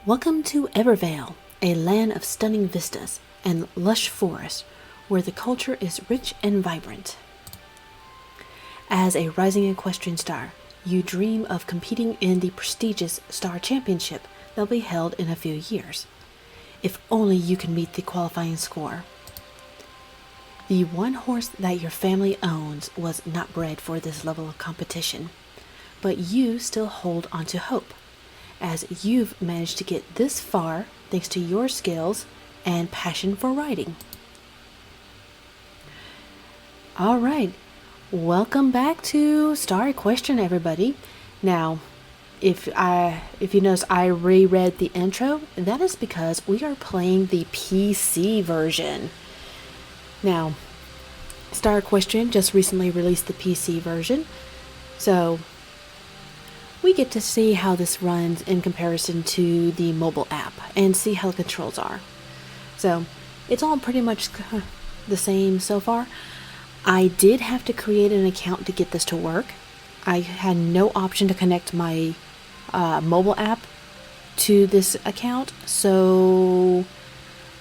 Welcome to Evervale, a land of stunning vistas and lush forests where the culture is rich and vibrant. As a rising equestrian star, you dream of competing in the prestigious Star Championship that will be held in a few years. If only you can meet the qualifying score. The one horse that your family owns was not bred for this level of competition, but you still hold on to hope, as you've managed to get this far thanks to your skills and passion for riding. Alright, welcome back to Star Equestrian, everybody. Now, if you notice I reread the intro, that is because we are playing the PC version. Now, Star Equestrian just recently released the PC version, so we get to see how this runs in comparison to the mobile app and see how the controls are. So it's all pretty much the same so far. I did have to create an account to get this to work. I had no option to connect my mobile app to this account, so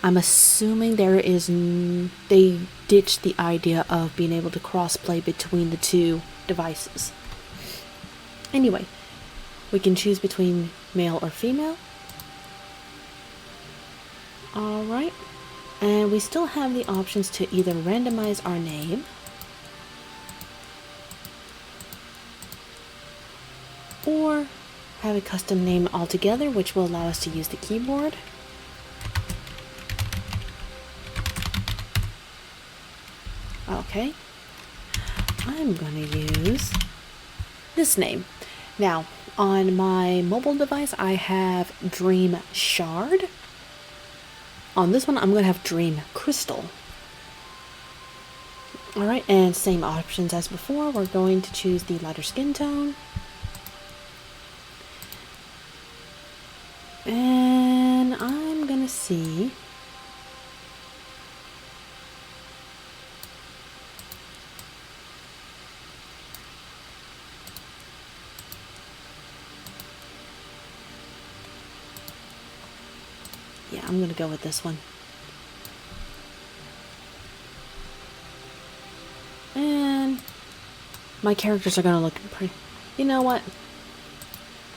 I'm assuming they ditched the idea of being able to cross-play between the two devices. Anyway, we can choose between male or female. Alright, and we still have the options to either randomize our name or have a custom name altogether, which will allow us to use the keyboard. Okay, I'm going to use this name. Now, on my mobile device, I have Dream Shard. On this one, I'm going to have Dream Crystal. Alright, and same options as before. We're going to choose the lighter skin tone. And I'm going to see... Yeah, I'm going to go with this one. And my characters are going to look pretty... You know what?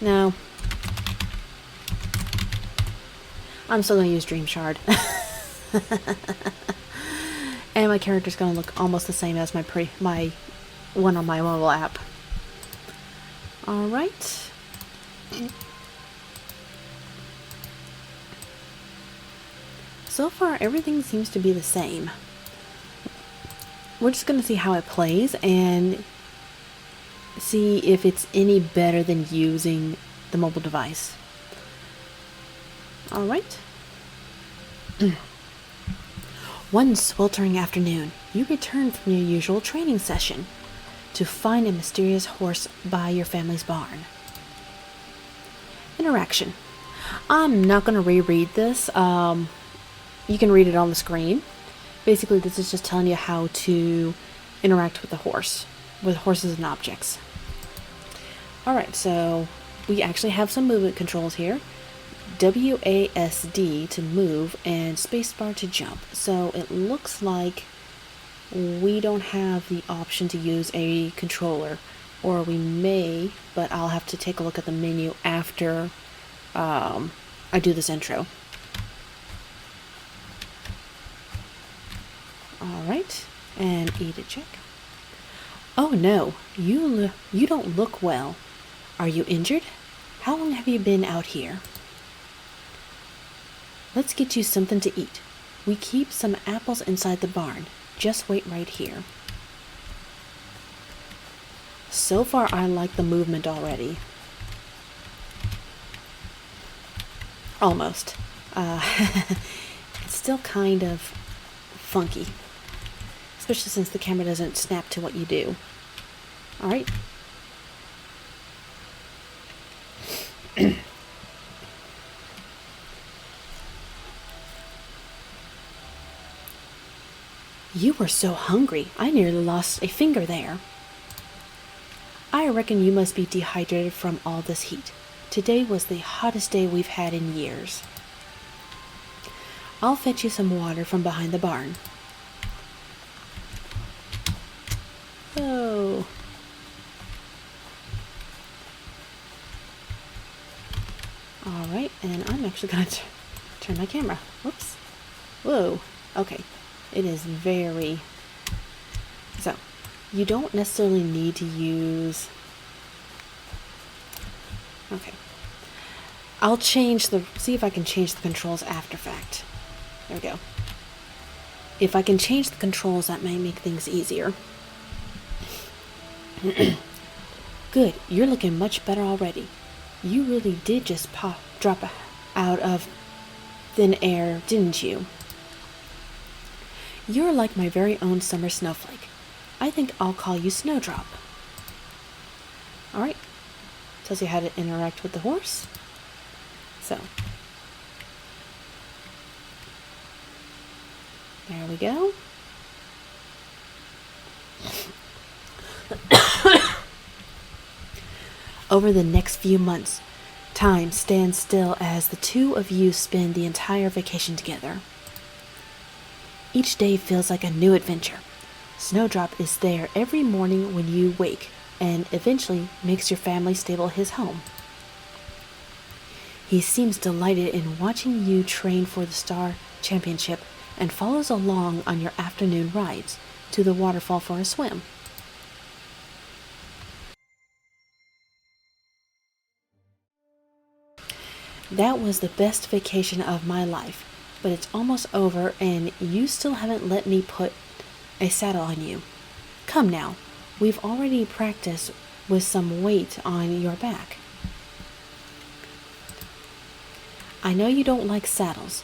No. I'm still going to use Dream Shard. And my character's going to look almost the same as my one on my mobile app. Alright. So far, everything seems to be the same. We're just going to see how it plays and see if it's any better than using the mobile device. Alright. One sweltering afternoon, you return from your usual training session to find a mysterious horse by your family's barn. Interaction. I'm not going to reread this. You can read it on the screen. Basically, this is just telling you how to interact with the horse, with horses and objects. Alright, so we actually have some movement controls here. WASD to move and spacebar to jump. So it looks like we don't have the option to use a controller, or we may, but I'll have to take a look at the menu after I do this intro. Alright, and E to check. Oh no, you don't look well. Are you injured? How long have you been out here? Let's get you something to eat. We keep some apples inside the barn. Just wait right here. So far, I like the movement already. Almost. It's still kind of funky. Especially since the camera doesn't snap to what you do. Alright. You were so hungry, I nearly lost a finger there. I reckon you must be dehydrated from all this heat. Today was the hottest day we've had in years. I'll fetch you some water from behind the barn. Oh. Alright, and I'm actually going to turn my camera. Whoops. Whoa. Okay. It is very... So, you don't necessarily need to use... Okay. I'll change the... See if I can change the controls after fact. There we go. If I can change the controls, that may make things easier. Good. You're looking much better already. You really did just drop out of thin air, didn't you? You're like my very own summer snowflake. I think I'll call you Snowdrop. Alright. Tells you how to interact with the horse. So. There we go. Over the next few months, time stands still as the two of you spend the entire vacation together. Each day feels like a new adventure. Snowdrop is there every morning when you wake, and eventually makes your family stable his home. He seems delighted in watching you train for the Star Championship and follows along on your afternoon rides to the waterfall for a swim. That was the best vacation of my life, but it's almost over and you still haven't let me put a saddle on you. Come now, we've already practiced with some weight on your back. I know you don't like saddles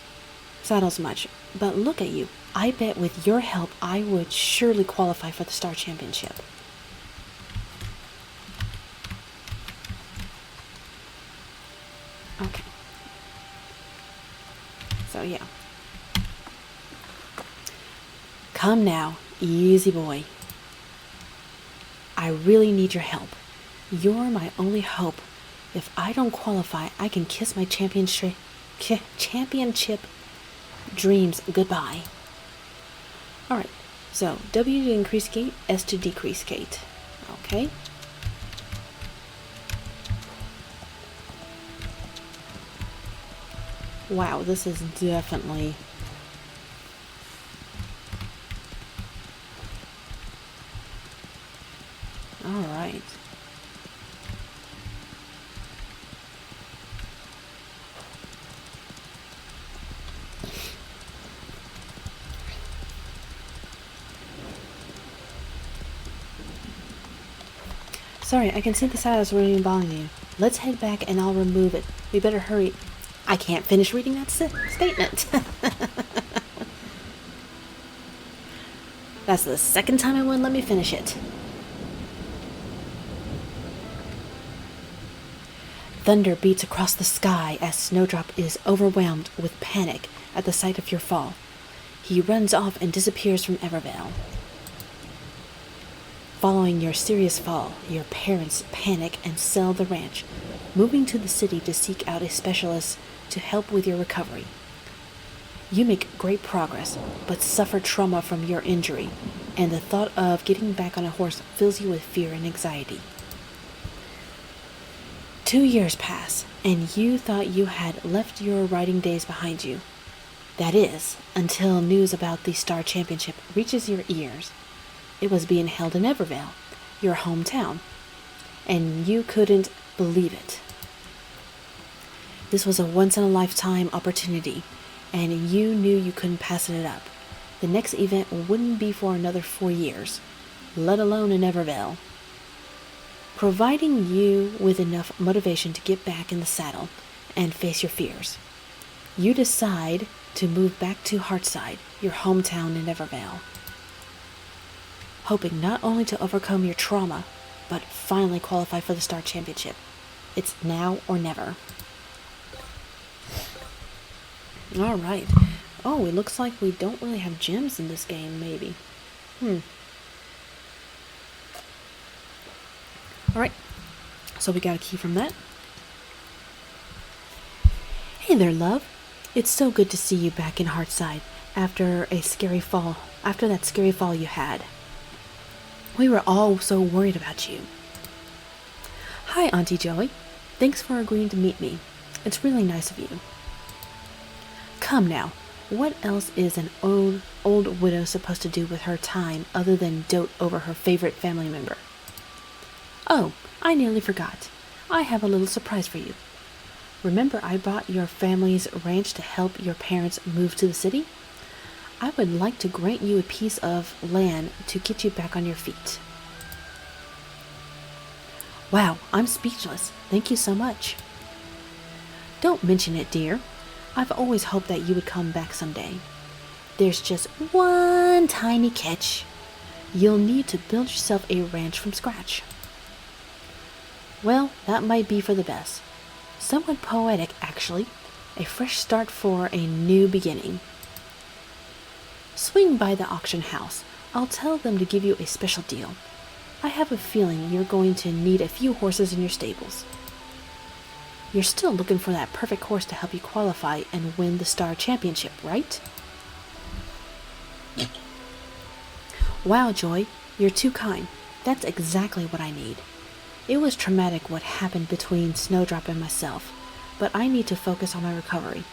much, but look at you. I bet with your help I would surely qualify for the Star Championship. Okay. So yeah. Come now, easy boy. I really need your help. You're my only hope. If I don't qualify, I can kiss my championship dreams goodbye. Alright, so W to increase gait, S to decrease gait. Okay. Wow, this is definitely... Alright. Sorry, I can see the saddles really bothering you. Let's head back and I'll remove it. We better hurry. I can't finish reading that statement. That's the second time it wouldn't let me finish it. Thunder beats across the sky as Snowdrop is overwhelmed with panic at the sight of your fall. He runs off and disappears from Evervale. Following your serious fall, your parents panic and sell the ranch, moving to the city to seek out a specialist to help with your recovery. You make great progress, but suffer trauma from your injury, and the thought of getting back on a horse fills you with fear and anxiety. 2 years pass, and you thought you had left your riding days behind you. That is, until news about the Star Championship reaches your ears. It was being held in Evervale, your hometown, and you couldn't believe it. This was a once-in-a-lifetime opportunity, and you knew you couldn't pass it up. The next event wouldn't be for another 4 years, let alone in Evervale. Providing you with enough motivation to get back in the saddle and face your fears, you decide to move back to Heartside, your hometown in Evervale, hoping not only to overcome your trauma, but finally qualify for the Star Championship. It's now or never. Alright. Oh, it looks like we don't really have gems in this game, maybe. Alright. So we got a key from that. Hey there, love. It's so good to see you back in Heartside after that scary fall you had. We were all so worried about you. Hi, Auntie Joey. Thanks for agreeing to meet me. It's really nice of you. Come now, what else is an old widow supposed to do with her time other than dote over her favorite family member? Oh, I nearly forgot. I have a little surprise for you. Remember I bought your family's ranch to help your parents move to the city? I would like to grant you a piece of land to get you back on your feet. Wow, I'm speechless. Thank you so much. Don't mention it, dear. I've always hoped that you would come back someday. There's just one tiny catch. You'll need to build yourself a ranch from scratch. Well, that might be for the best. Somewhat poetic, actually. A fresh start for a new beginning. Swing by the auction house. I'll tell them to give you a special deal. I have a feeling you're going to need a few horses in your stables. You're still looking for that perfect horse to help you qualify and win the Star Championship, right? Wow, Joy, you're too kind. That's exactly what I need. It was traumatic what happened between Snowdrop and myself, but I need to focus on my recovery.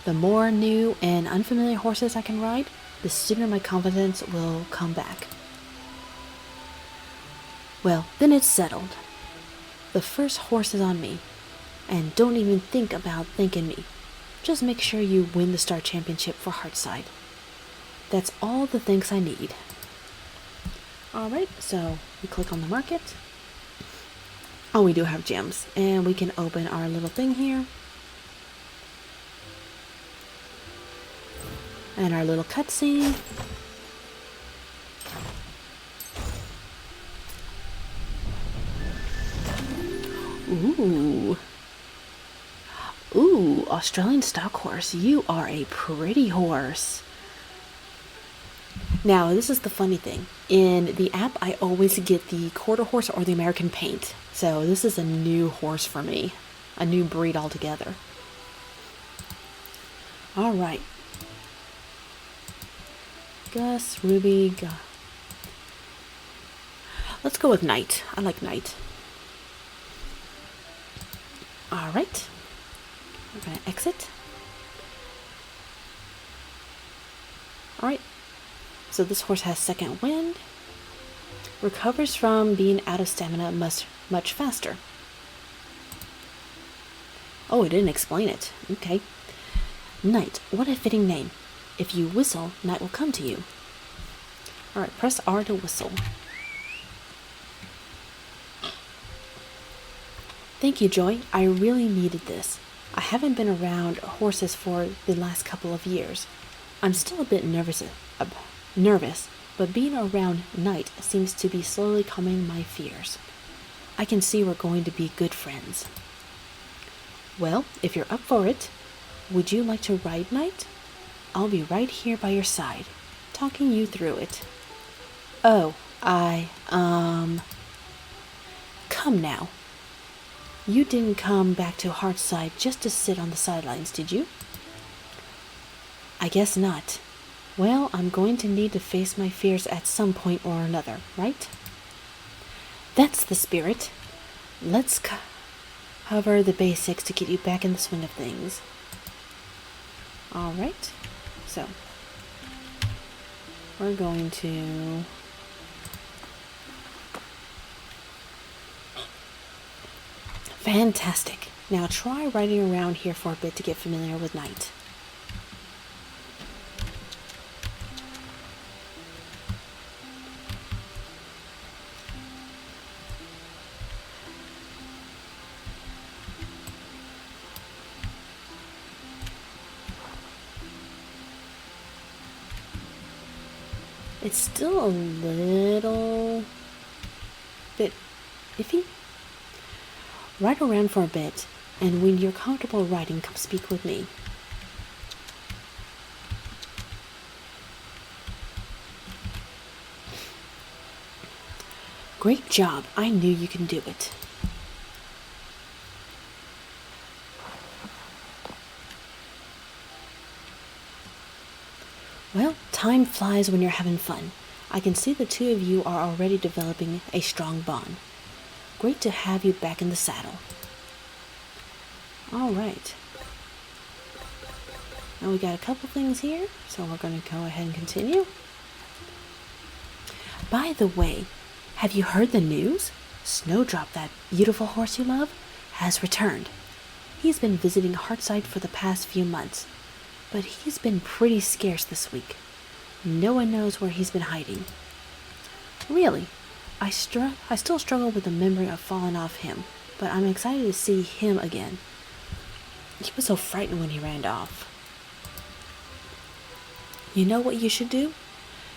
The more new and unfamiliar horses I can ride, the sooner my confidence will come back. Well, then it's settled. The first horse is on me, and don't even think about thanking me. Just make sure you win the Star Championship for Heartside. That's all the thanks I need. Alright, so we click on the market. Oh, we do have gems, and we can open our little thing here. And our little cutscene. Ooh. Ooh, Australian stock horse. You are a pretty horse. Now, this is the funny thing. In the app, I always get the quarter horse or the American paint. So this is a new horse for me. A new breed altogether. Alright. Gus, Ruby, let's go with Knight. I like Knight. Alright. We're going to exit. Alright. So this horse has second wind. Recovers from being out of stamina much faster. Oh, it didn't explain it. Okay. Knight. What a fitting name. If you whistle, Knight will come to you. Alright, press R to whistle. Thank you, Joy. I really needed this. I haven't been around horses for the last couple of years. I'm still a bit nervous, but being around Knight seems to be slowly calming my fears. I can see we're going to be good friends. Well, if you're up for it, would you like to ride Knight? I'll be right here by your side, talking you through it. Oh, come now. You didn't come back to Heartside just to sit on the sidelines, did you? I guess not. Well, I'm going to need to face my fears at some point or another, right? That's the spirit. Let's cover the basics to get you back in the swing of things. Alright, so we're going to fantastic. Now try riding around here for a bit to get familiar with Knight. It's still a little bit iffy. Ride around for a bit, and when you're comfortable riding, come speak with me. Great job. I knew you can do it. Well, time flies when you're having fun. I can see the two of you are already developing a strong bond. Great to have you back in the saddle. All right. Now we got a couple things here, so we're going to go ahead and continue. By the way, have you heard the news? Snowdrop, that beautiful horse you love, has returned. He's been visiting Heartside for the past few months, but he's been pretty scarce this week. No one knows where he's been hiding. Really, I still struggle with the memory of falling off him, but I'm excited to see him again. He was so frightened when he ran off. You know what you should do?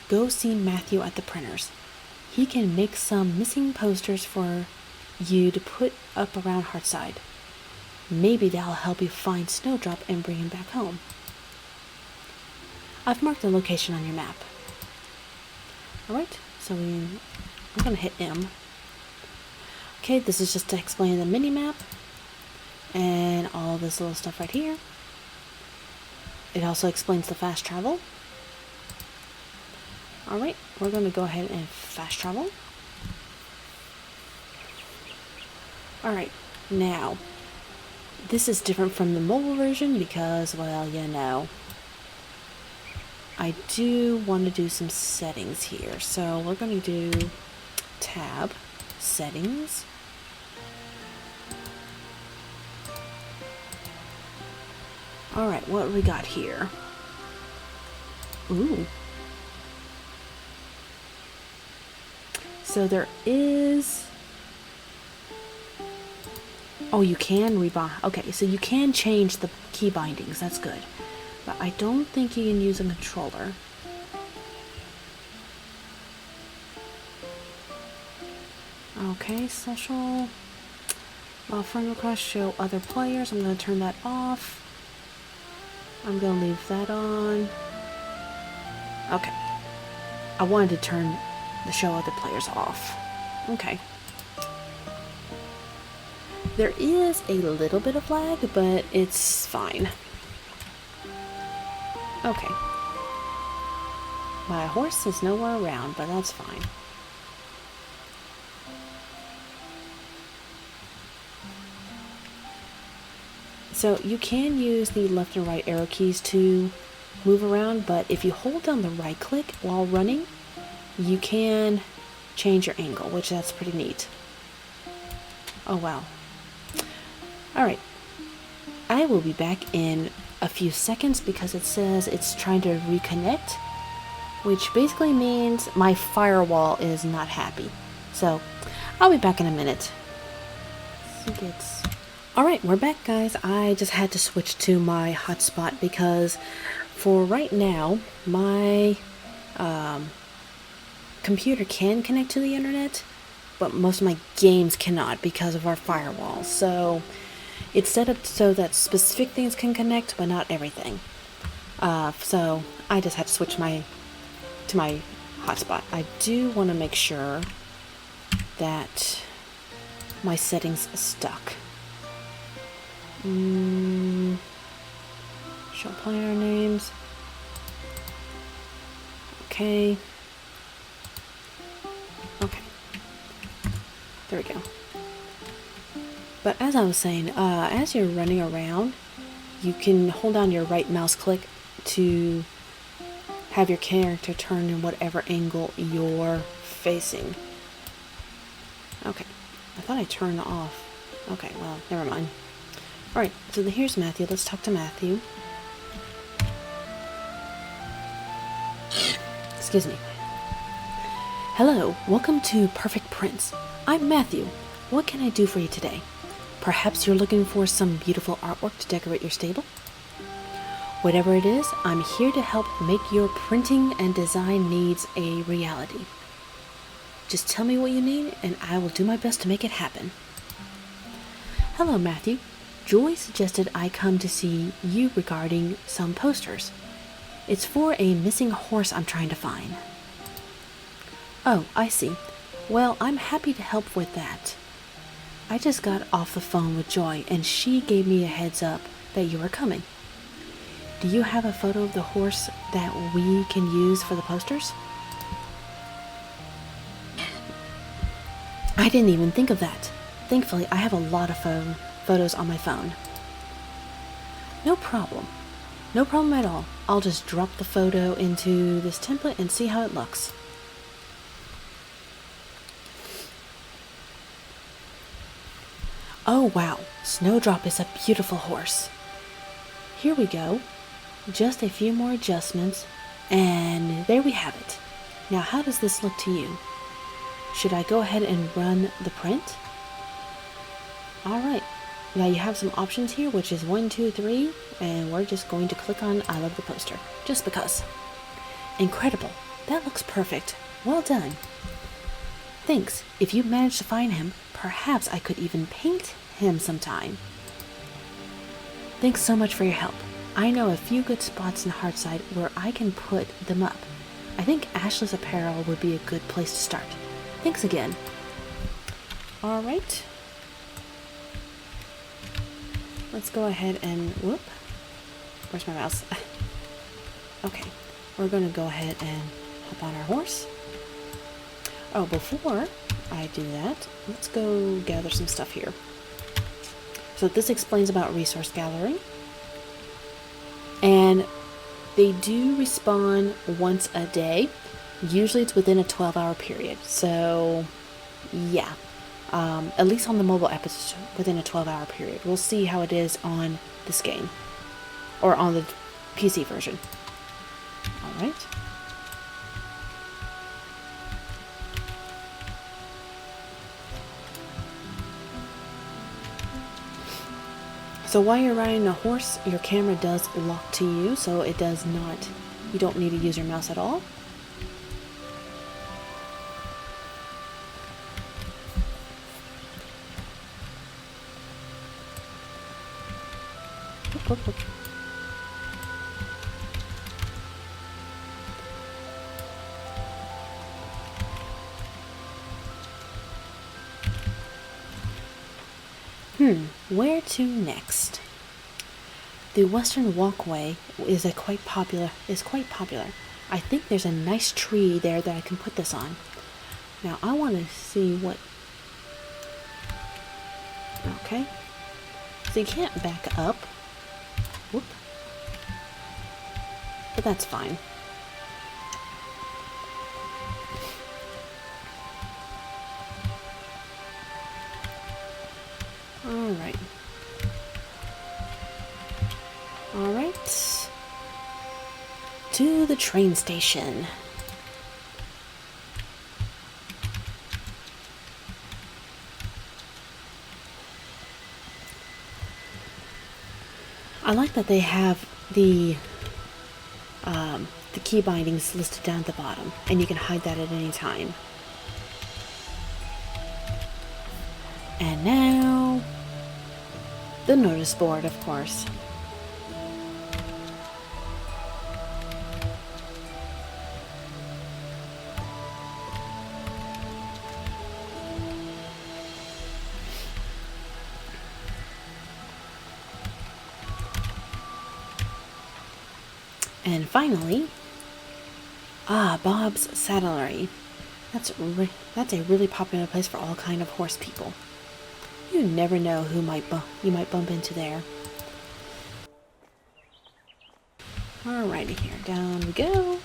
Go see Matthew at the printers. He can make some missing posters for you to put up around Heartside. Maybe that'll help you find Snowdrop and bring him back home. I've marked the location on your map. Alright, so I'm going to hit M. Okay, this is just to explain the mini-map and all this little stuff right here. It also explains the fast travel. Alright, we're going to go ahead and fast travel. Alright, now, this is different from the mobile version because, well, you know, I do want to do some settings here. So we're going to do tab, settings. Alright, what we got here? Ooh. So there is... Oh, you can rebind. Okay, so you can change the key bindings. That's good. But I don't think you can use a controller. Okay, social. While friend requests show other players, I'm going to turn that off. I'm going to leave that on. Okay. I wanted to turn the show other players off. Okay. There is a little bit of lag, but it's fine. Okay. My horse is nowhere around, but that's fine. So you can use the left and right arrow keys to move around, but if you hold down the right click while running, you can change your angle, which that's pretty neat. Oh wow. Alright. I will be back in a few seconds because it says it's trying to reconnect, which basically means my firewall is not happy. So I'll be back in a minute. Alright, we're back, guys. I just had to switch to my hotspot because for right now my computer can connect to the internet, but most of my games cannot because of our firewall. So it's set up so that specific things can connect, but not everything. So I just had to switch to my hotspot. I do want to make sure that my settings are stuck. Show player names. Okay. Okay. There we go. But as I was saying, as you're running around, you can hold down your right mouse click to have your character turn in whatever angle you're facing. Okay. I thought I turned off. Okay, well, never mind. Alright, so here's Matthew. Let's talk to Matthew. Excuse me. Hello, welcome to Perfect Prince. I'm Matthew. What can I do for you today? Perhaps you're looking for some beautiful artwork to decorate your stable? Whatever it is, I'm here to help make your printing and design needs a reality. Just tell me what you need and I will do my best to make it happen. Hello, Matthew. Julie suggested I come to see you regarding some posters. It's for a missing horse I'm trying to find. Oh, I see. Well, I'm happy to help with that. I just got off the phone with Joy and she gave me a heads up that you were coming. do you have a photo of the horse that we can use for the posters? I didn't even think of that. Thankfully, I have a lot of photos on my phone. No problem. No problem at all. I'll just drop the photo into this template and see how it looks. Oh wow, Snowdrop is a beautiful horse. Here we go. Just a few more adjustments, and there we have it. Now how does this look to you? Should I go ahead and run the print? Alright, now you have some options here, which is 1, 2, 3, and we're just going to click on I love the poster, just because. Incredible, that looks perfect. Well done. Thanks. If you manage to find him, perhaps I could even paint him sometime. Thanks so much for your help. I know a few good spots in Heartside where I can put them up. I think Ashley's Apparel would be a good place to start. Thanks again. Alright. Let's go ahead and, whoop. Where's my mouse? Okay. We're going to go ahead and hop on our horse. Oh, before I do that, let's go gather some stuff here. So this explains about resource gathering. And they do respawn once a day. Usually it's within a 12-hour period. So, yeah. At least on the mobile app, it's within a 12-hour period. We'll see how it is on this game. Or on the PC version. Alright. So while you're riding a horse, your camera does lock to you, so it does not, you don't need to use your mouse at all. Whoop, whoop, whoop. Where to next? The Western Walkway is quite popular. I think there's a nice tree there that I can put this on. Now I want to see what. Okay. So you can't back up. Whoop. But that's fine. Alright. Alright. To the train station. I like that they have the key bindings listed down at the bottom, and you can hide that at any time. And now, the notice board, of course. And finally, Bob's Saddlery. That's a really popular place for all kind of horse people. You never know who you might bump into there. Alrighty, here, down we go.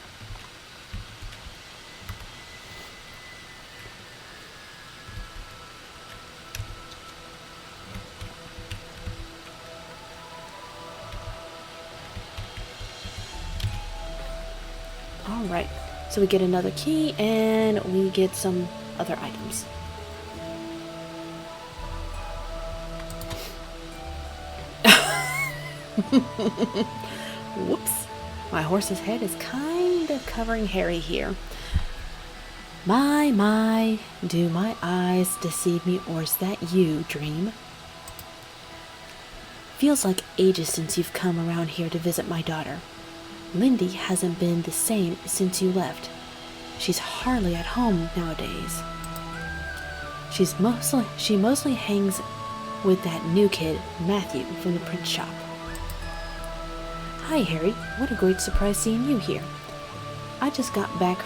Alright, so we get another key and we get some other items. Whoops. My horse's head is kind of covering Harry here. My, do my eyes deceive me, or is that you, Dream? Feels like ages since you've come around here to visit my daughter. Lindy hasn't been the same since you left. She's hardly at home nowadays. She mostly hangs with that new kid, Matthew, from the print shop. Hi, Harry. What a great surprise seeing you here. I just got back,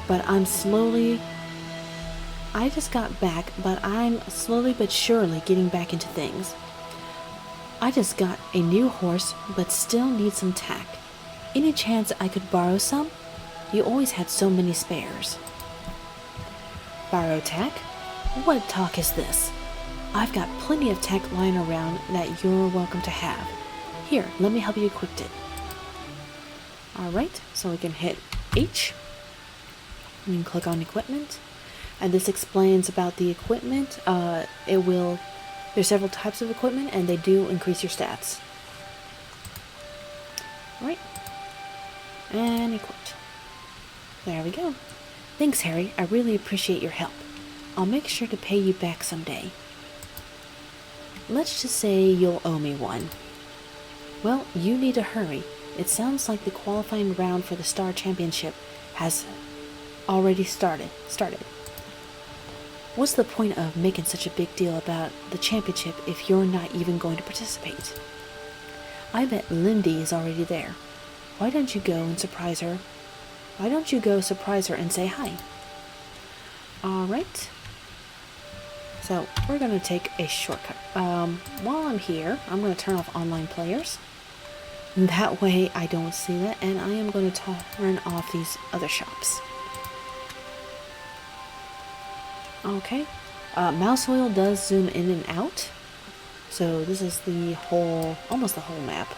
but I'm slowly but surely getting back into things. I just got a new horse, but still need some tack. Any chance I could borrow some? You always had so many spares. Borrow tack? What talk is this? I've got plenty of tack lying around that you're welcome to have. Here, let me help you equip it. Alright, so we can hit H. You can click on equipment. And this explains about the equipment. There's several types of equipment and they do increase your stats. Alright. And equipped. There we go. Thanks, Harry. I really appreciate your help. I'll make sure to pay you back someday. Let's just say you'll owe me one. Well, you need to hurry. It sounds like the qualifying round for the Star Championship has already started. What's the point of making such a big deal about the championship if you're not even going to participate? I bet Lindy is already there. Why don't you go surprise her and say hi? Alright. So, we're going to take a shortcut. While I'm here, I'm going to turn off online players. That way I don't see that, and I am going to turn off these other shops. Okay. Mouse wheel does zoom in and out. So this is almost the whole map.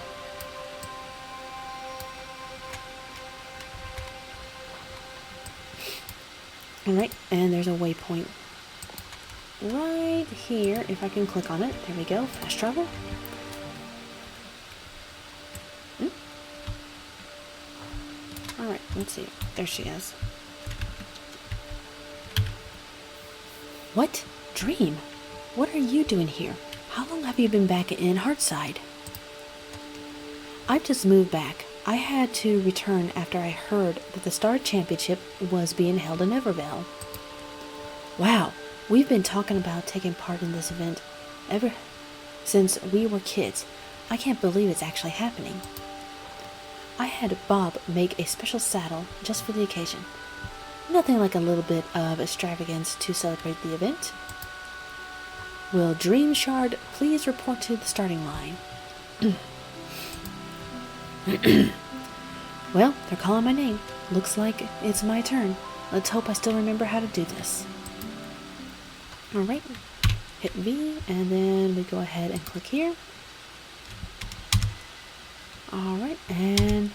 Alright, and there's a waypoint right here. If I can click on it, there we go, fast travel. Alright, let's see. There she is. What? Dream? What are you doing here? How long have you been back in Heartside? I've just moved back. I had to return after I heard that the Star Championship was being held in Evervale. Wow, we've been talking about taking part in this event ever since we were kids. I can't believe it's actually happening. I had Bob make a special saddle just for the occasion. Nothing like a little bit of extravagance to celebrate the event. Will Dream Shard please report to the starting line? Well, they're calling my name. Looks like it's my turn. Let's hope I still remember how to do this. Alright, hit V, and then we go ahead and click here. Alright, and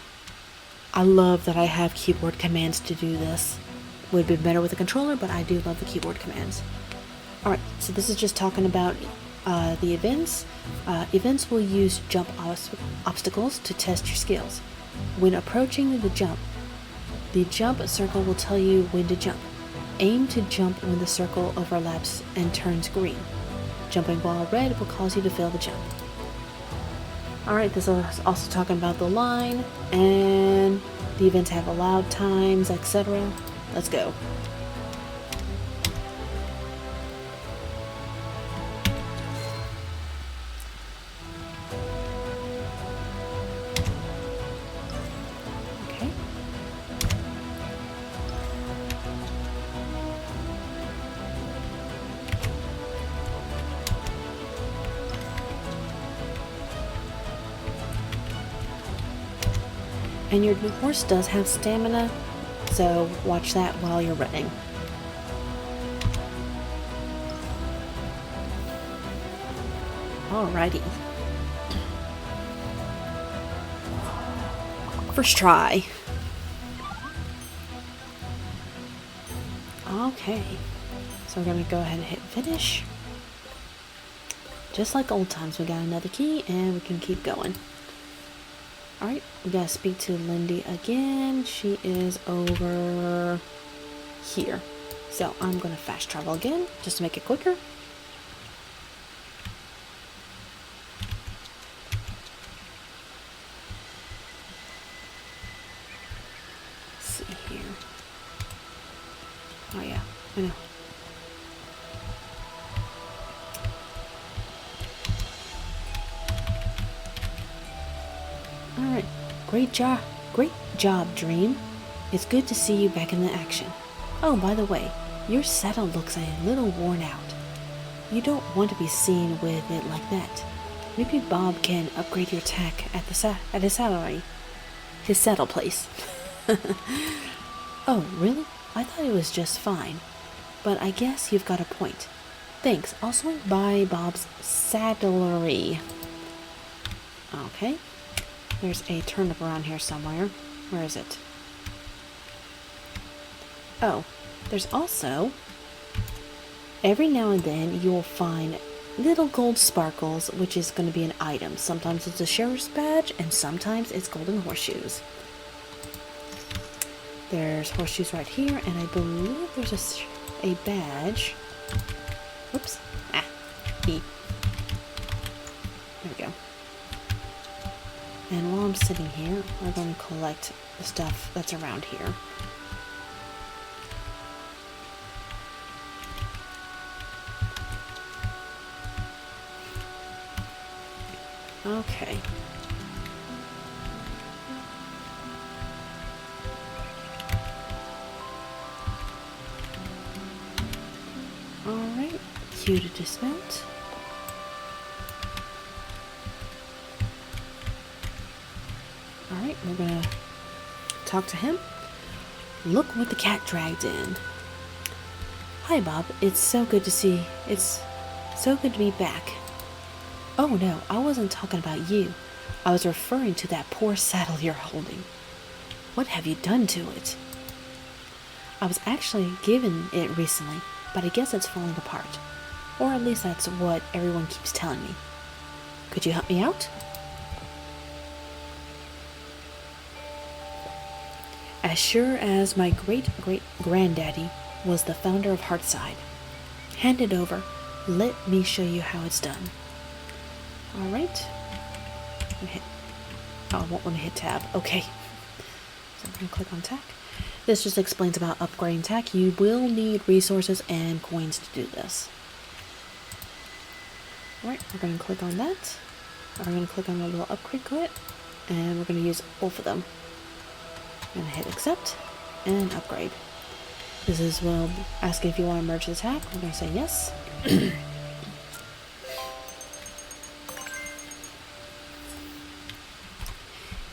I love that I have keyboard commands to do this. Would be better with a controller, but I do love the keyboard commands. Alright, so this is just talking about the events. Events will use jump obstacles to test your skills. When approaching the jump circle will tell you when to jump. Aim to jump when the circle overlaps and turns green. Jumping while red will cause you to fail the jump. Alright, this is also talking about the line, and the events have allowed times, etc. Let's go. Okay. And your new horse does have stamina, so watch that while you're running. Alrighty. First try. Okay. So we're going to go ahead and hit finish. Just like old times, we got another key and we can keep going. Alright, we gotta speak to Lindy again. She is over here. So I'm gonna fast travel again, just to make it quicker. Let's see here. Oh yeah, I know. Alright, great job. Great job, Dream. It's good to see you back in the action. Oh, by the way, your saddle looks a little worn out. You don't want to be seen with it like that. Maybe Bob can upgrade your tack at his saddle place. Oh, really? I thought it was just fine. But I guess you've got a point. Thanks. I'll swing by Bob's saddlery. Okay. There's a turnip around here somewhere. Where is it? Oh, there's also... Every now and then you'll find little gold sparkles, which is going to be an item. Sometimes it's a sheriff's badge, and sometimes it's golden horseshoes. There's horseshoes right here, and I believe there's a badge. Whoops. E. There we go. And while I'm sitting here, we're going to collect the stuff that's around here. Okay. Alright, Q to dismount. Alright, we're gonna talk to him. Look what the cat dragged in. Hi, Bob. It's so good to be back. Oh no, I wasn't talking about you. I was referring to that poor saddle you're holding. What have you done to it? I was actually given it recently, but I guess it's falling apart. Or at least that's what everyone keeps telling me. Could you help me out? As sure as my great-great-granddaddy was the founder of Heartside. Hand it over. Let me show you how it's done. Alright. Oh, I won't want to hit tab. Okay. So I'm going to click on tack. This just explains about upgrading tack. You will need resources and coins to do this. Alright, we're going to click on that. We're going to click on the little upgrade kit. And we're going to use both of them. I'm going to hit accept and upgrade. This is will ask if you want to merge the tack. We're going to say yes.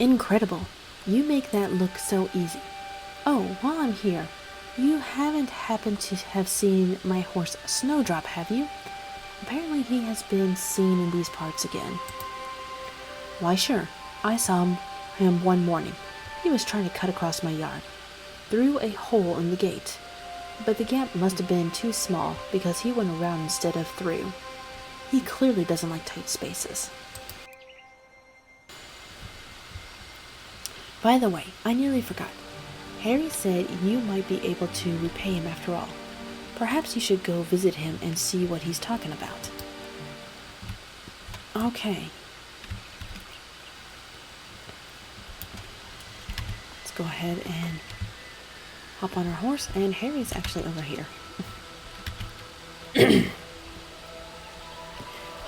Incredible. You make that look so easy. Oh, while I'm here, you haven't happened to have seen my horse Snowdrop, have you? Apparently he has been seen in these parts again. Why sure, I saw him one morning. He was trying to cut across my yard, through a hole in the gate. But the gap must have been too small because he went around instead of through. He clearly doesn't like tight spaces. By the way, I nearly forgot. Harry said you might be able to repay him after all. Perhaps you should go visit him and see what he's talking about. Okay. Let's go ahead and hop on our horse, and Harry's actually over here.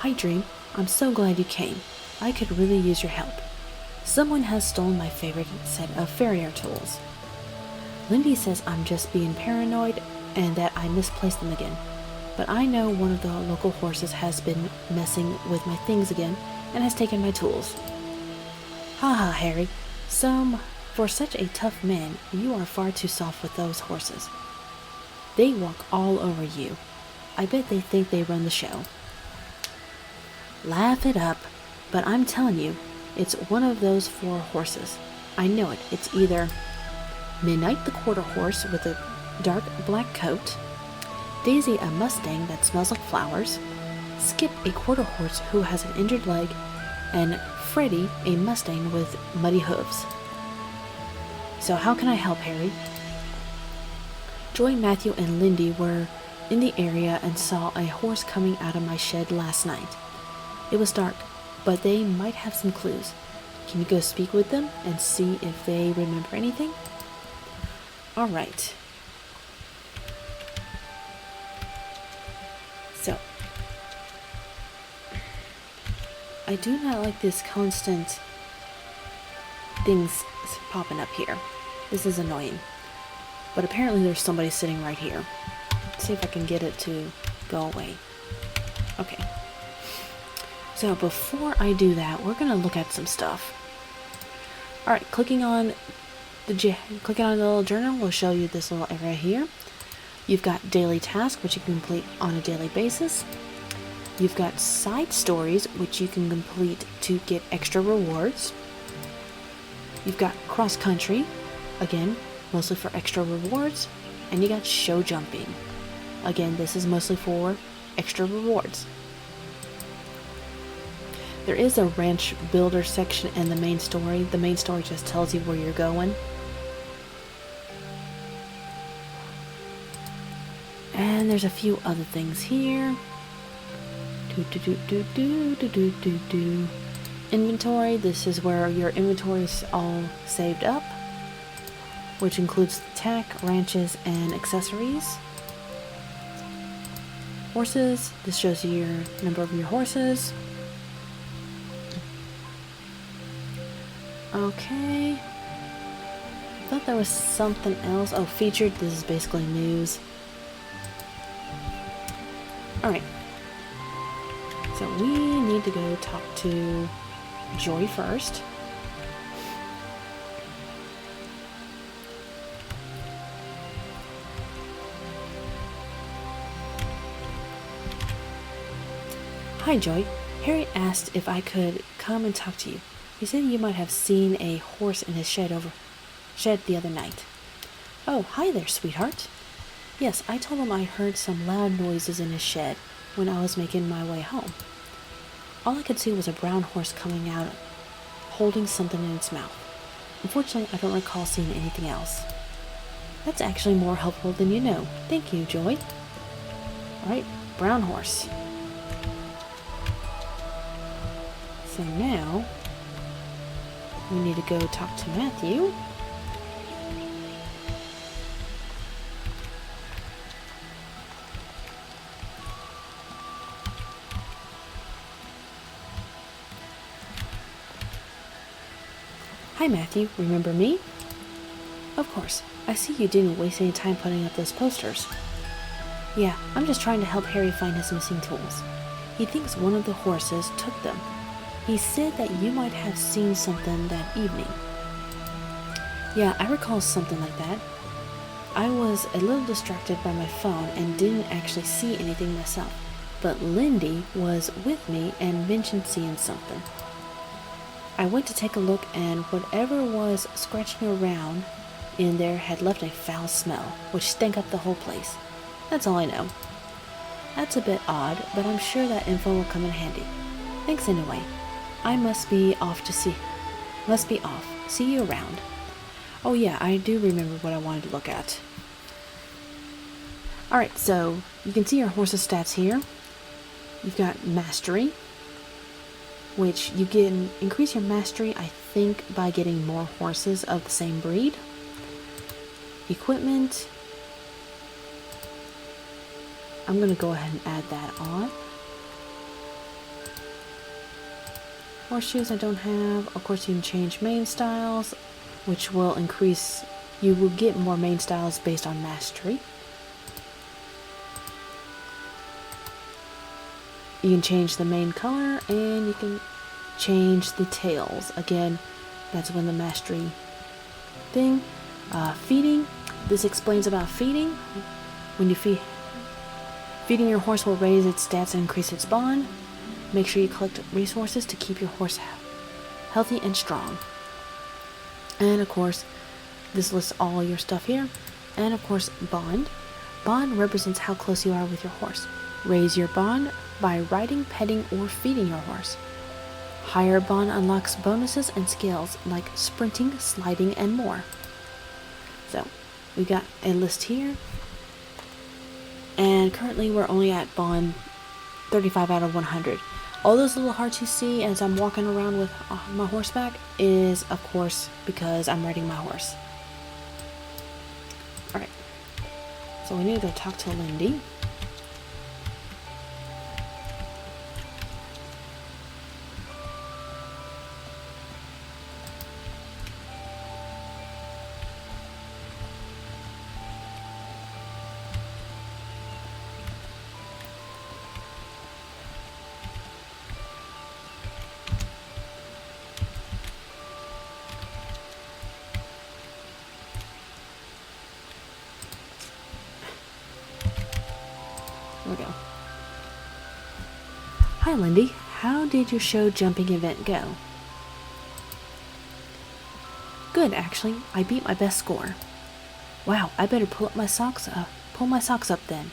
Hi, Dream. I'm so glad you came. I could really use your help. Someone has stolen my favorite set of farrier tools. Lindy says I'm just being paranoid and that I misplaced them again. But I know one of the local horses has been messing with my things again and has taken my tools. Haha, Harry. For such a tough man, you are far too soft with those horses. They walk all over you. I bet they think they run the show. Laugh it up, but I'm telling you, it's one of those 4 horses. I know it. It's either Midnight the quarter horse with a dark black coat, Daisy a Mustang that smells like flowers, Skip a quarter horse who has an injured leg, and Freddy a Mustang with muddy hooves. So how can I help, Harry? Joy, Matthew, and Lindy were in the area and saw a horse coming out of my shed last night. It was dark, but they might have some clues. Can you go speak with them and see if they remember anything? Alright. So, I do not like this constant things popping up here. This is annoying. But apparently there's somebody sitting right here. Let's see if I can get it to go away. Okay. So before I do that, we're going to look at some stuff. Alright, clicking on the little journal will show you this little area here. You've got daily tasks, which you can complete on a daily basis. You've got side stories, which you can complete to get extra rewards. You've got cross country, again, mostly for extra rewards. And you got show jumping. Again, this is mostly for extra rewards. There is a ranch builder section in the main story. The main story just tells you where you're going. And there's a few other things here. Inventory. This is where your inventory is all saved up, which includes the tack, ranches, and accessories. Horses. This shows you your number of your horses. Okay. I thought there was something else. Oh, featured. This is basically news. Alright. So we need to go talk to Joy first. Hi, Joy. Harry asked if I could come and talk to you. He said you might have seen a horse in his shed the other night. Oh, hi there, sweetheart. Yes, I told him I heard some loud noises in his shed when I was making my way home. All I could see was a brown horse coming out, holding something in its mouth. Unfortunately, I don't recall seeing anything else. That's actually more helpful than you know. Thank you, Joy. Alright, brown horse. So now, we need to go talk to Matthew. Hi, Matthew. Remember me? Of course. I see you didn't waste any time putting up those posters. Yeah, I'm just trying to help Harry find his missing tools. He thinks one of the horses took them. He said that you might have seen something that evening. Yeah, I recall something like that. I was a little distracted by my phone and didn't actually see anything myself, but Lindy was with me and mentioned seeing something. I went to take a look and whatever was scratching around in there had left a foul smell, which stank up the whole place. That's all I know. That's a bit odd, but I'm sure that info will come in handy. Thanks anyway. I must be off. See you around. Oh yeah, I do remember what I wanted to look at. Alright, so you can see your horse's stats here. You've got mastery, which you can increase your mastery, I think, by getting more horses of the same breed. Equipment. I'm going to go ahead and add that on. Horseshoes I don't have. Of course, you can change main styles, which will increase. You will get more main styles based on mastery. You can change the main color, and you can change the tails. Again, that's when the mastery thing. Feeding. This explains about feeding. When you feeding your horse will raise its stats and increase its bond. Make sure you collect resources to keep your horse healthy and strong. And of course, this lists all your stuff here. And of course, bond. Bond represents how close you are with your horse. Raise your bond by riding, petting, or feeding your horse. Higher bond unlocks bonuses and skills like sprinting, sliding, and more. So, we got a list here. And currently we're only at bond 35 out of 100. All those little hearts you see as I'm walking around with my horseback is, of course, because I'm riding my horse. Alright. So we need to go talk to Lindy. Hi, Lindy. How did your show jumping event go? Good, actually. I beat my best score. Wow, I better pull my socks up then.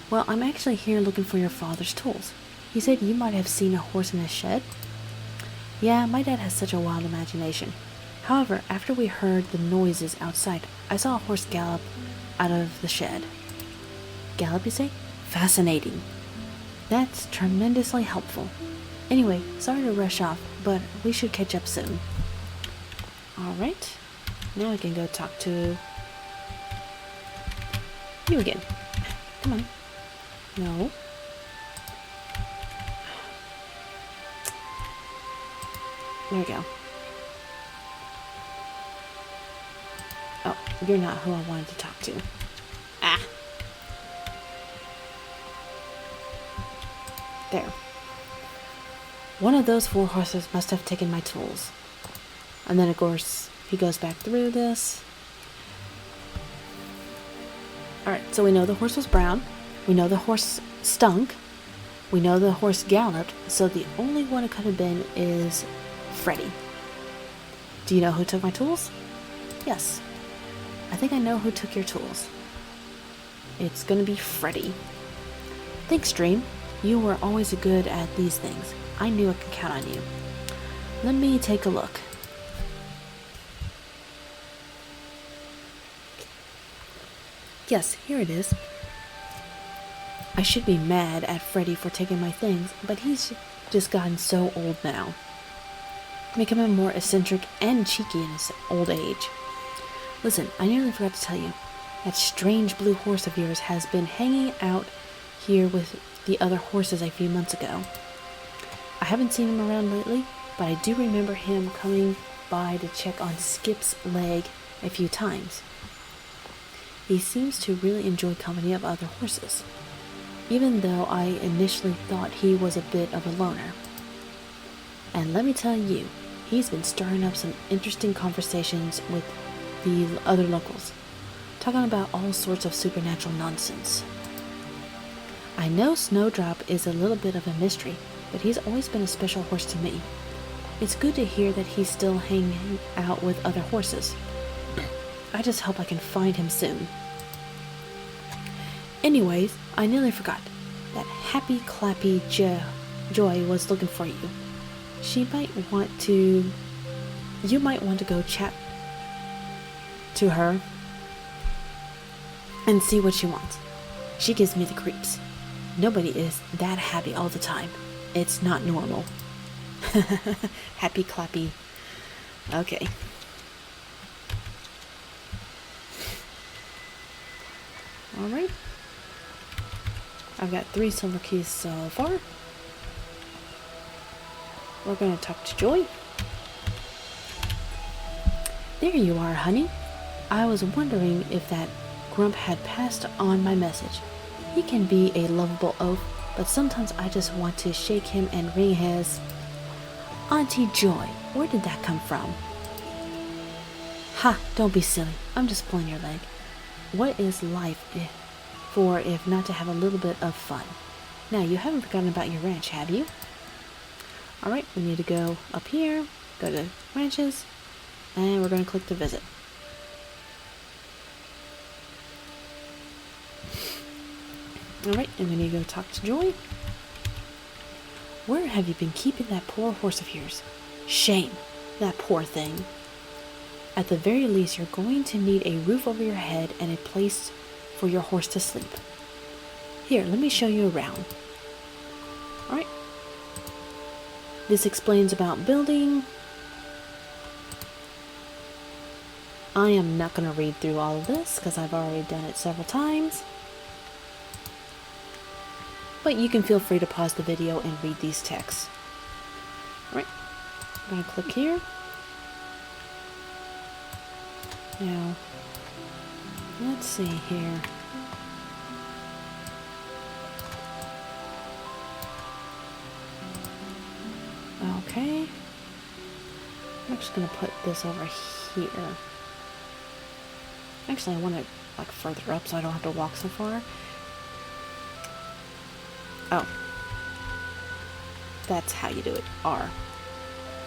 Well, I'm actually here looking for your father's tools. He said you might have seen a horse in his shed. Yeah, my dad has such a wild imagination. However, after we heard the noises outside, I saw a horse gallop out of the shed. Gallop, you say? Fascinating. That's tremendously helpful. Anyway, sorry to rush off, but we should catch up soon. Alright, now we can go talk to you again. Come on. No. There we go. Oh, you're not who I wanted to talk to. Ah. There. One of those 4 horses must have taken my tools. And then, of course, he goes back through this. Alright, so we know the horse was brown. We know the horse stunk. We know the horse galloped. So the only one it could have been is Freddy. Do you know who took my tools? Yes. I think I know who took your tools. It's gonna be Freddy. Thanks, Dream. You were always good at these things. I knew I could count on you. Let me take a look. Yes, here it is. I should be mad at Freddy for taking my things, but he's just gotten so old now. Becoming more eccentric and cheeky in his old age. Listen, I nearly forgot to tell you. That strange blue horse of yours has been hanging out here with the other horses a few months ago. I haven't seen him around lately, but I do remember him coming by to check on Skip's leg a few times. He seems to really enjoy company of other horses, even though I initially thought he was a bit of a loner. And let me tell you, he's been stirring up some interesting conversations with the other locals, talking about all sorts of supernatural nonsense. I know Snowdrop is a little bit of a mystery, but he's always been a special horse to me. It's good to hear that he's still hanging out with other horses. I just hope I can find him soon. Anyways, I nearly forgot. That happy clappy Joy was looking for you. You might want to go chat to her and see what she wants. She gives me the creeps. Nobody is that happy all the time. It's not normal. Happy clappy. Okay. Alright. I've got 3 silver keys so far. We're going to talk to Joy. There you are, honey. I was wondering if that Grump had passed on my message. He can be a lovable oaf, but sometimes I just want to shake him and wring his... Auntie Joy, where did that come from? Ha, don't be silly. I'm just pulling your leg. What is life if not to have a little bit of fun? Now, you haven't forgotten about your ranch, have you? Alright, we need to go up here, go to ranches, and we're going to click to visit. Alright, and we need to go talk to Joy. Where have you been keeping that poor horse of yours? Shame, that poor thing. At the very least, you're going to need a roof over your head and a place for your horse to sleep. Here, let me show you around. Alright. This explains about building. I am not going to read through all of this because I've already done it several times. But you can feel free to pause the video and read these texts. Alright, I'm going to click here. Now, let's see here. Okay. I'm just going to put this over here. Actually, I want it like further up so I don't have to walk so far. Oh. That's how you do it. R.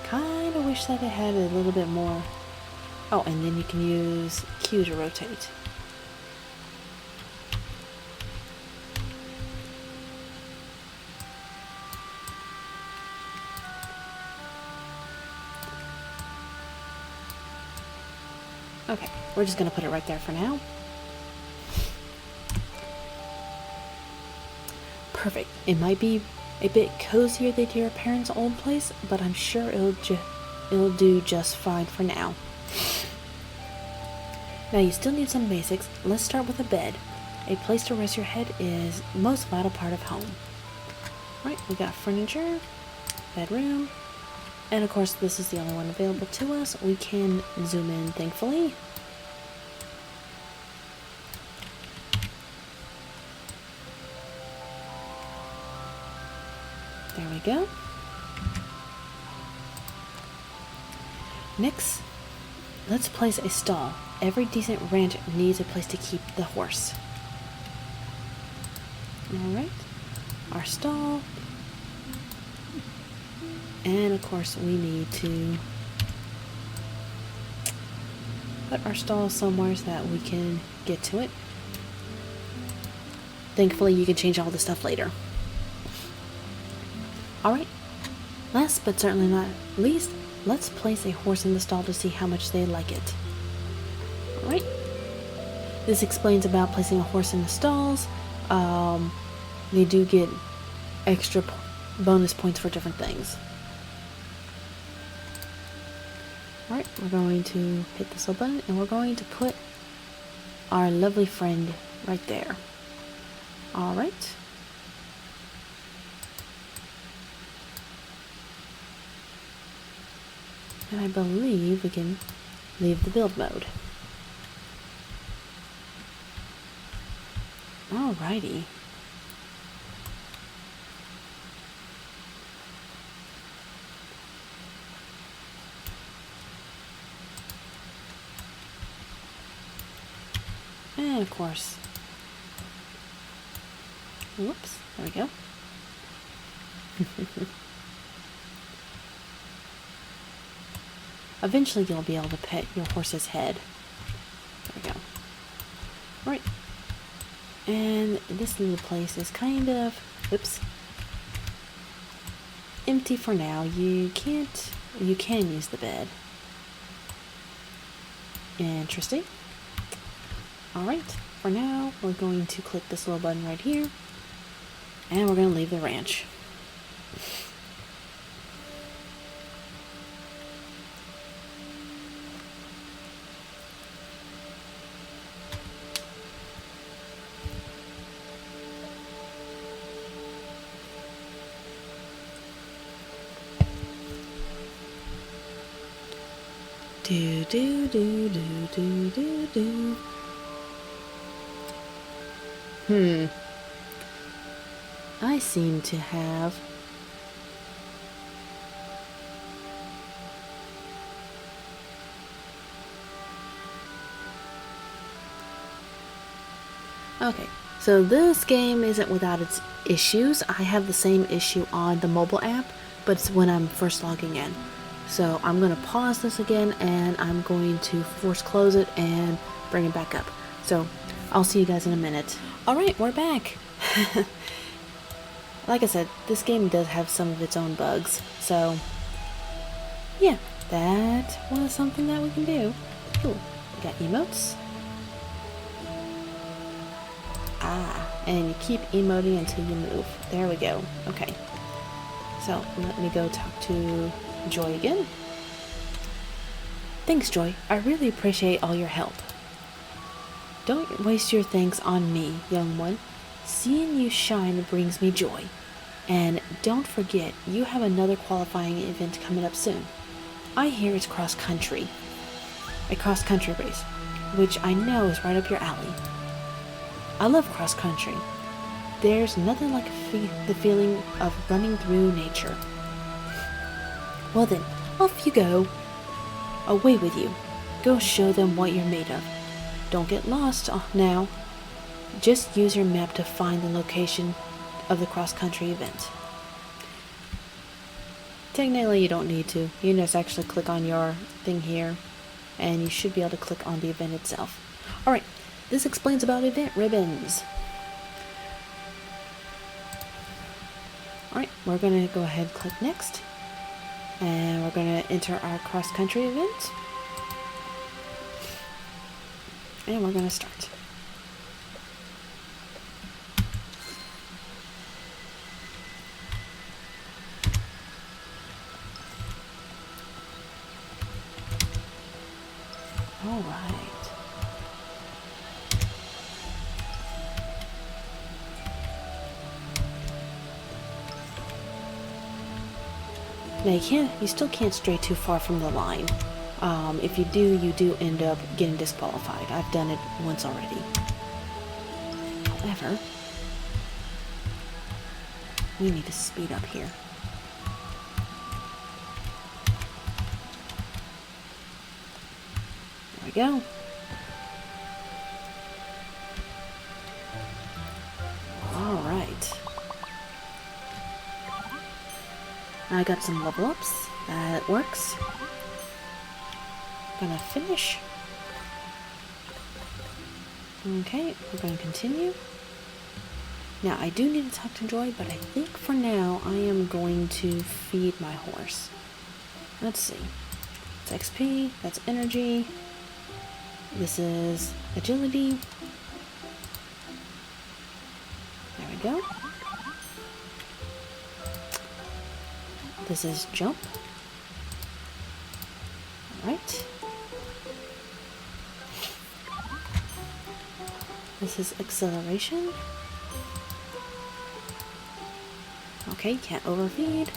Kind of wish that it had a little bit more. Oh, and then you can use Q to rotate. Okay, we're just gonna put it right there for now. Perfect. It might be a bit cozier than your parents' old place, but I'm sure it'll do just fine for now. Now you still need some basics. Let's start with a bed. A place to rest your head is the most vital part of home. Right, we got furniture, bedroom, and of course this is the only one available to us. We can zoom in, thankfully. There we go. Next, let's place a stall. Every decent ranch needs a place to keep the horse. Alright, our stall. And of course we need to put our stall somewhere so that we can get to it. Thankfully you can change all this stuff later. Alright, last but certainly not least, let's place a horse in the stall to see how much they like it. Alright, this explains about placing a horse in the stalls. They do get extra bonus points for different things. Alright, we're going to hit this little button and we're going to put our lovely friend right there. Alright. And I believe we can leave the build mode. Alrighty. And of course, whoops, there we go. Eventually you'll be able to pet your horse's head. There we go. Right. And this little place is kind of, oops, empty for now. You can use the bed. Interesting. Alright, for now, we're going to click this little button right here, and we're going to leave the ranch. Do do do do do do do. I seem to have okay, so this game isn't without its issues. I have the same issue on the mobile app, but it's when I'm first logging in. So I'm going to pause this again and I'm going to force close it and bring it back up. So I'll see you guys in a minute. Alright, we're back. Like I said, this game does have some of its own bugs. So yeah, that was something that we can do. Cool. We got emotes. And you keep emoting until you move. There we go. Okay. So let me go talk to Joy again. Thanks, Joy. I really appreciate all your help. Don't waste your thanks on me, young one. Seeing you shine brings me joy. And don't forget, you have another qualifying event coming up soon. I hear it's cross-country. A cross-country race, which I know is right up your alley. I love cross-country. There's nothing like the feeling of running through nature. Well then, off you go. Away with you. Go show them what you're made of. Don't get lost now. Just use your map to find the location of the cross-country event. Technically, you don't need to. You can just actually click on your thing here, and you should be able to click on the event itself. Alright, this explains about event ribbons. Alright, we're going to go ahead and click next. And we're going to enter our cross-country event. And we're going to start. All right. Now you still can't stray too far from the line. If you do, you do end up getting disqualified. I've done it once already. However, we need to speed up here. There we go. All right. I got some level ups. That works. Gonna finish. Okay, we're gonna continue. Now, I do need to talk to Joy, but I think for now I am going to feed my horse. Let's see. It's XP, that's energy. This is agility. There we go. This is jump. Alright. This is acceleration. Okay, can't overfeed.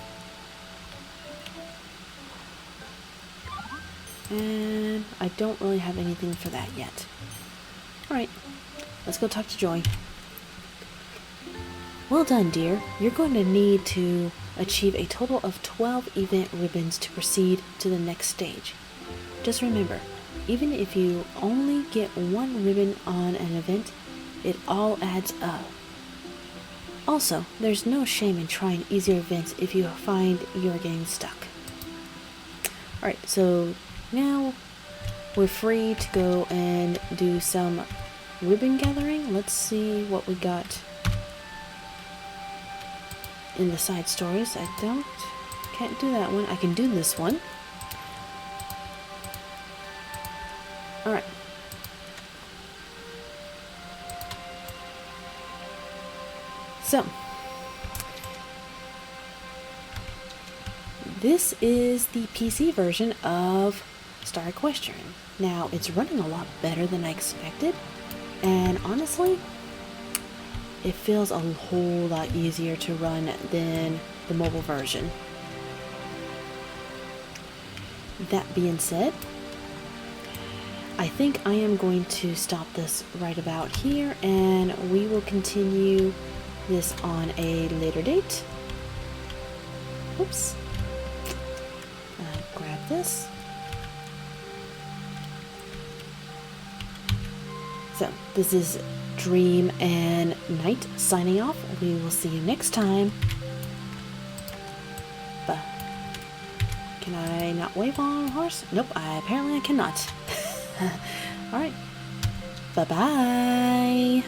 And I don't really have anything for that yet. Alright, let's go talk to Joy. Well done, dear. You're going to need to achieve a total of 12 event ribbons to proceed to the next stage. Just remember, even if you only get one ribbon on an event, it all adds up. Also, there's no shame in trying easier events if you find you're getting stuck. Alright, so now we're free to go and do some ribbon gathering. Let's see what we got in the side stories. Can't do that one. I can do this one. Alright. So, this is the PC version of Star Equestrian. Now, it's running a lot better than I expected, and honestly, it feels a whole lot easier to run than the mobile version. That being said, I think I am going to stop this right about here, and we will continue this on a later date. Oops. Grab this. So, this is Dream and Night signing off. We will see you next time. But can I not wave on a horse? Nope, apparently I cannot. Alright. Bye-bye.